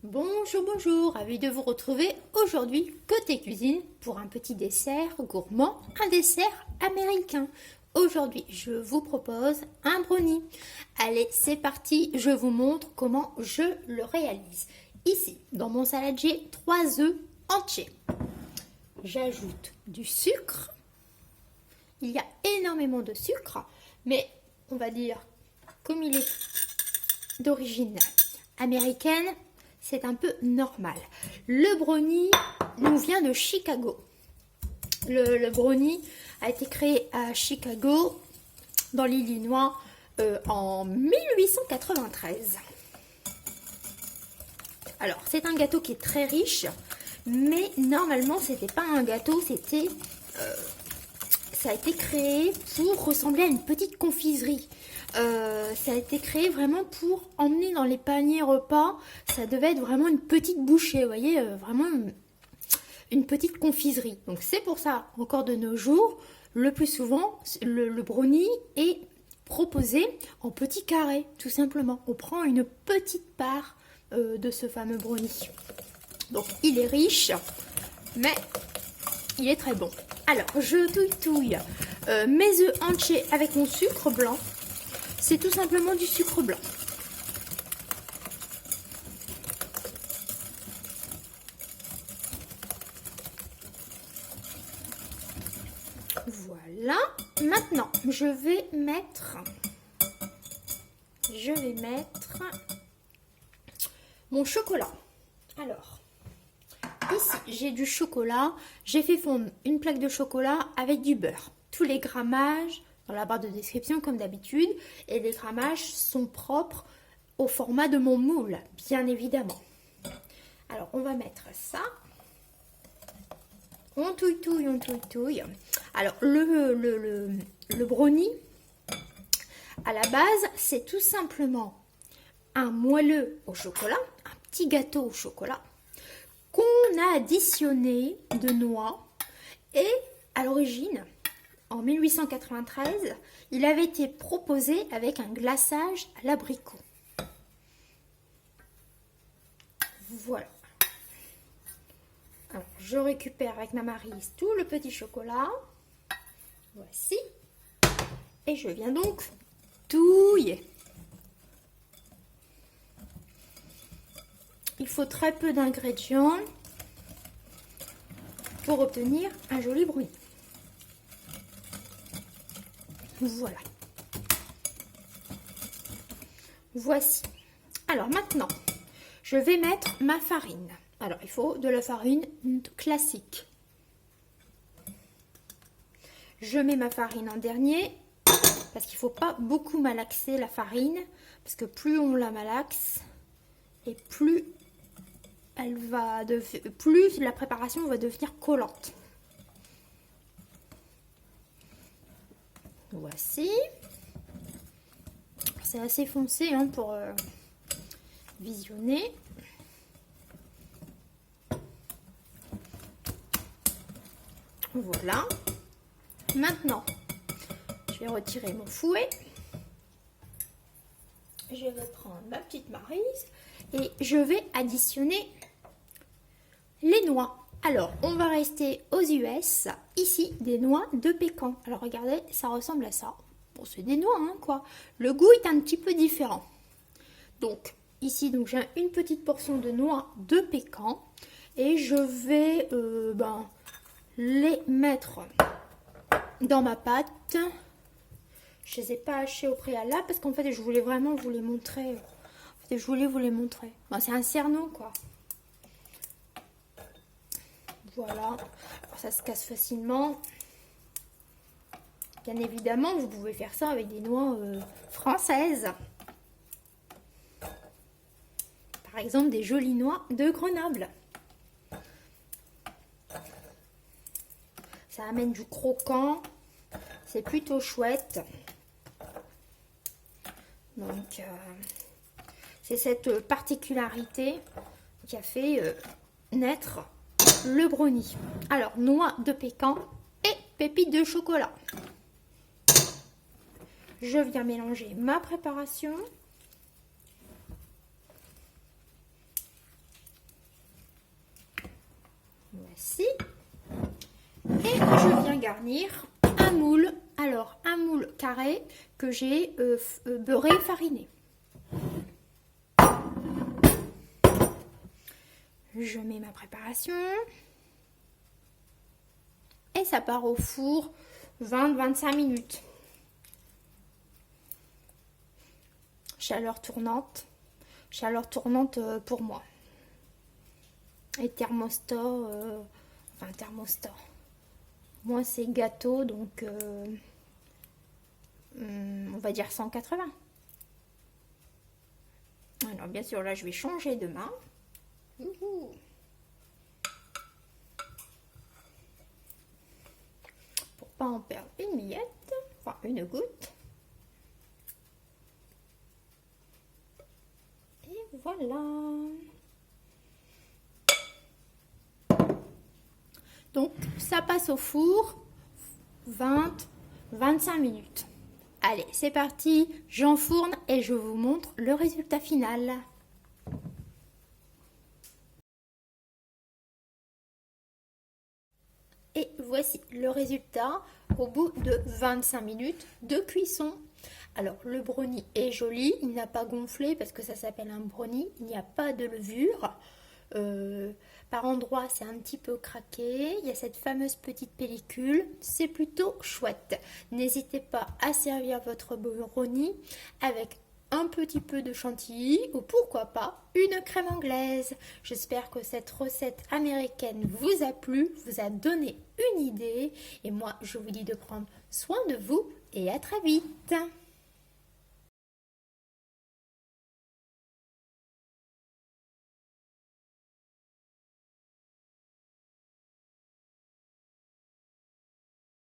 Bonjour, bonjour, ravi de vous retrouver aujourd'hui côté cuisine pour un petit dessert gourmand, un dessert américain. Aujourd'hui, je vous propose un brownie. Allez, c'est parti, je vous montre comment je le réalise. Ici, dans mon saladier, 3 œufs entiers. J'ajoute du sucre. Il y a énormément de sucre, mais on va dire, comme il est d'origine américaine, c'est un peu normal. Le brownie nous vient de Chicago. Le brownie a été créé à Chicago, dans l'Illinois, en 1893. Alors, c'est un gâteau qui est très riche, mais normalement, c'était pas un gâteau, ça a été créé pour ressembler à une petite confiserie. Ça a été créé vraiment pour emmener dans les paniers repas. Ça devait être vraiment une petite bouchée, vous voyez, vraiment une petite confiserie. Donc c'est pour ça, encore de nos jours, le plus souvent, le brownie est proposé en petits carrés, tout simplement. On prend une petite part de ce fameux brownie. Donc il est riche, mais il est très bon. Alors, je touille mes œufs entiers avec mon sucre blanc. C'est tout simplement du sucre blanc. Voilà. Maintenant, je vais mettre mon chocolat. Alors, ici, j'ai du chocolat. J'ai fait fondre une plaque de chocolat avec du beurre. Tous les grammages dans la barre de description comme d'habitude. Et les grammages sont propres au format de mon moule, bien évidemment. Alors, on va mettre ça. On touille. Alors, le brownie, à la base, c'est tout simplement un moelleux au chocolat, un petit gâteau au chocolat, qu'on a additionné de noix. Et à l'origine, en 1893, il avait été proposé avec un glaçage à l'abricot. Voilà. Alors, je récupère avec ma maryse tout le petit chocolat. Voici. Et je viens donc touiller. Il faut très peu d'ingrédients pour obtenir un joli brownie. Voilà. Voici. Alors maintenant, je vais mettre ma farine. Alors, il faut de la farine classique. Je mets ma farine en dernier parce qu'il ne faut pas beaucoup malaxer la farine parce que plus on la malaxe et plus la préparation va devenir collante. Voici. C'est assez foncé hein, pour visionner. Voilà. Maintenant, je vais retirer mon fouet. Je vais prendre ma petite maryse et je vais additionner les noix. Alors, on va rester aux US. Ici, des noix de pécan. Alors, regardez, ça ressemble à ça. Bon, c'est des noix, hein, quoi. Le goût est un petit peu différent. Donc, ici, donc j'ai une petite portion de noix de pécan. Et je vais les mettre dans ma pâte. Je ne les ai pas hachées au préalable parce qu'en fait, je voulais vraiment vous les montrer. Je voulais vous les montrer. Bon, c'est un cerneau, quoi. Voilà, alors ça se casse facilement. Bien évidemment, vous pouvez faire ça avec des noix françaises. Par exemple, des jolies noix de Grenoble. Ça amène du croquant. C'est plutôt chouette. Donc, c'est cette particularité qui a fait naître le brownie. Alors, noix de pécan et pépites de chocolat. Je viens mélanger ma préparation. Voici. Et je viens garnir un moule. Alors, un moule carré que j'ai beurré fariné. Je mets ma préparation. Et ça part au four 20-25 minutes. Chaleur tournante pour moi. Et thermostat, thermostat. Moi c'est gâteau, donc on va dire 180. Alors bien sûr là je vais changer de main. Pour pas en perdre une miette, enfin une goutte. Et voilà. Donc ça passe au four 20-25 minutes. Allez, c'est parti, j'enfourne et je vous montre le résultat final. Et voici le résultat au bout de 25 minutes de cuisson. Alors le brownie est joli, il n'a pas gonflé parce que ça s'appelle un brownie, il n'y a pas de levure. Par endroits c'est un petit peu craqué, il y a cette fameuse petite pellicule, c'est plutôt chouette. N'hésitez pas à servir votre brownie avec un petit peu de chantilly ou pourquoi pas une crème anglaise. J'espère que cette recette américaine vous a plu, vous a donné une idée et moi je vous dis de prendre soin de vous et à très vite.